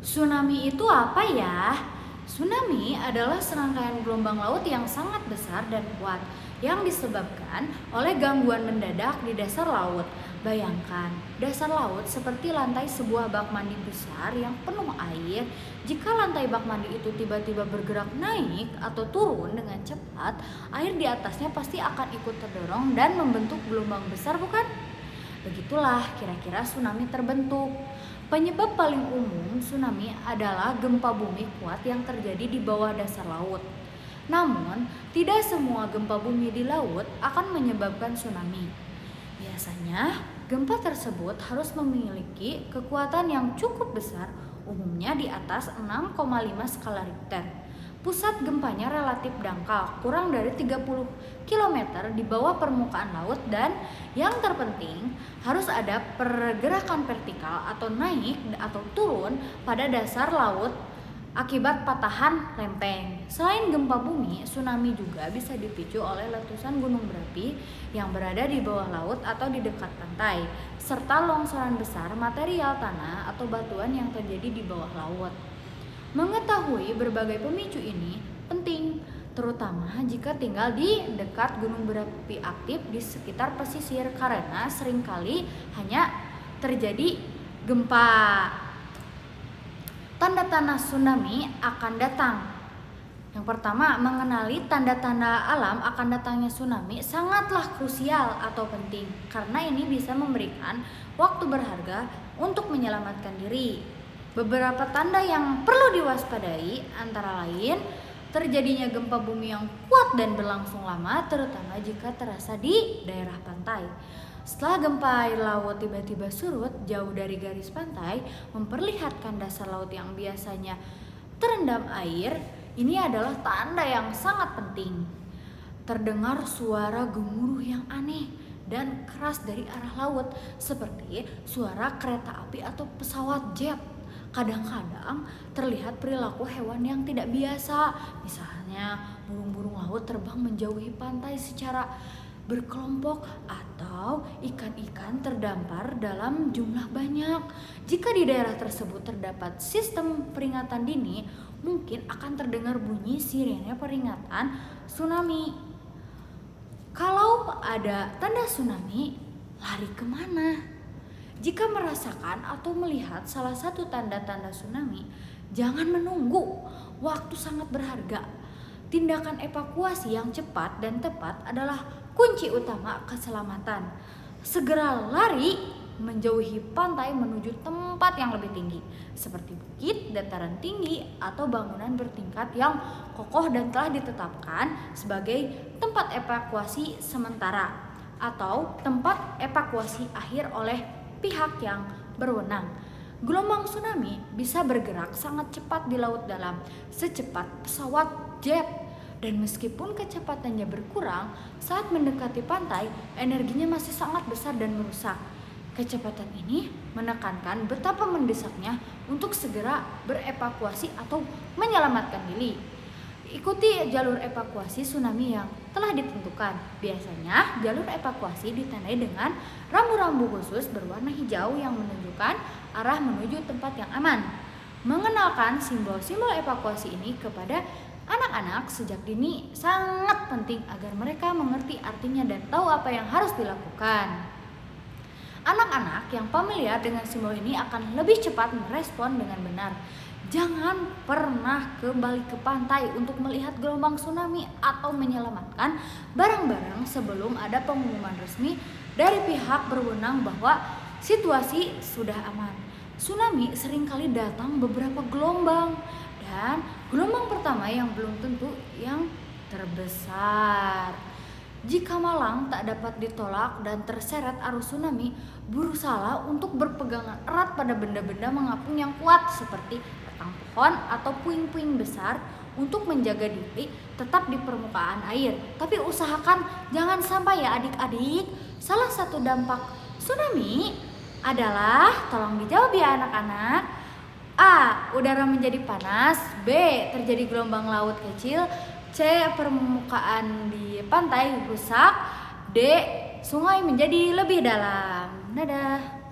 Tsunami itu apa ya? Tsunami adalah serangkaian gelombang laut yang sangat besar dan kuat yang disebabkan oleh gangguan mendadak di dasar laut. Bayangkan, dasar laut seperti lantai sebuah bak mandi besar yang penuh air. Jika lantai bak mandi itu tiba-tiba bergerak naik atau turun dengan cepat, air di atasnya pasti akan ikut terdorong dan membentuk gelombang besar, bukan? Begitulah kira-kira tsunami terbentuk. Penyebab paling umum tsunami adalah gempa bumi kuat yang terjadi di bawah dasar laut. Namun, tidak semua gempa bumi di laut akan menyebabkan tsunami. Biasanya, gempa tersebut harus memiliki kekuatan yang cukup besar, umumnya di atas 6,5 skala Richter. Pusat gempanya relatif dangkal, kurang dari 30 km di bawah permukaan laut, dan yang terpenting harus ada pergerakan vertikal atau naik atau turun pada dasar laut akibat patahan lempeng. Selain gempa bumi, tsunami juga bisa dipicu oleh letusan gunung berapi yang berada di bawah laut atau di dekat pantai, serta longsoran besar material tanah atau batuan yang terjadi di bawah laut. Mengetahui berbagai pemicu ini penting, terutama jika tinggal di dekat gunung berapi aktif di sekitar pesisir, karena seringkali hanya terjadi gempa. Tanda-tanda tsunami akan datang. Yang pertama, mengenali tanda-tanda alam akan datangnya tsunami sangatlah krusial atau penting, karena ini bisa memberikan waktu berharga untuk menyelamatkan diri. Beberapa tanda yang perlu diwaspadai antara lain terjadinya gempa bumi yang kuat dan berlangsung lama, terutama jika terasa di daerah pantai. Setelah gempa, air laut tiba-tiba surut jauh dari garis pantai, memperlihatkan dasar laut yang biasanya terendam air. Ini adalah tanda yang sangat penting. Terdengar suara gemuruh yang aneh dan keras dari arah laut, seperti suara kereta api atau pesawat jet. Kadang-kadang terlihat perilaku hewan yang tidak biasa, misalnya burung-burung laut terbang menjauhi pantai secara berkelompok atau ikan-ikan terdampar dalam jumlah banyak. Jika di daerah tersebut terdapat sistem peringatan dini, mungkin akan terdengar bunyi sirene peringatan tsunami. Kalau ada tanda tsunami, lari kemana? Jika merasakan atau melihat salah satu tanda-tanda tsunami, jangan menunggu. Waktu sangat berharga. Tindakan evakuasi yang cepat dan tepat adalah kunci utama keselamatan. Segera lari menjauhi pantai menuju tempat yang lebih tinggi, seperti bukit, dataran tinggi, atau bangunan bertingkat yang kokoh dan telah ditetapkan sebagai tempat evakuasi sementara atau tempat evakuasi akhir oleh pihak yang berwenang. Gelombang tsunami bisa bergerak sangat cepat di laut dalam, secepat pesawat jet, dan meskipun kecepatannya berkurang saat mendekati pantai, energinya masih sangat besar dan merusak. Kecepatan ini menekankan betapa mendesaknya untuk segera berevakuasi atau menyelamatkan diri. Ikuti jalur evakuasi tsunami yang telah ditentukan. Biasanya jalur evakuasi ditandai dengan rambu-rambu khusus berwarna hijau yang menunjukkan arah menuju tempat yang aman. Mengenalkan simbol-simbol evakuasi ini kepada anak-anak sejak dini sangat penting agar mereka mengerti artinya dan tahu apa yang harus dilakukan. Anak-anak yang familiar dengan simbol ini akan lebih cepat merespon dengan benar. Jangan pernah kembali ke pantai untuk melihat gelombang tsunami atau menyelamatkan barang-barang sebelum ada pengumuman resmi dari pihak berwenang bahwa situasi sudah aman. Tsunami seringkali datang beberapa gelombang, dan gelombang pertama yang belum tentu yang terbesar. Jika malang tak dapat ditolak dan terseret arus tsunami, berusahalah untuk berpegangan erat pada benda-benda mengapung yang kuat seperti batang pohon atau puing-puing besar untuk menjaga diri tetap di permukaan air. Tapi usahakan jangan sampai ya adik-adik. Salah satu dampak tsunami adalah, tolong dijawab ya anak-anak. A. Udara menjadi panas. B. Terjadi gelombang laut kecil. C. Permukaan di pantai rusak. D. Sungai menjadi lebih dalam. Dadah.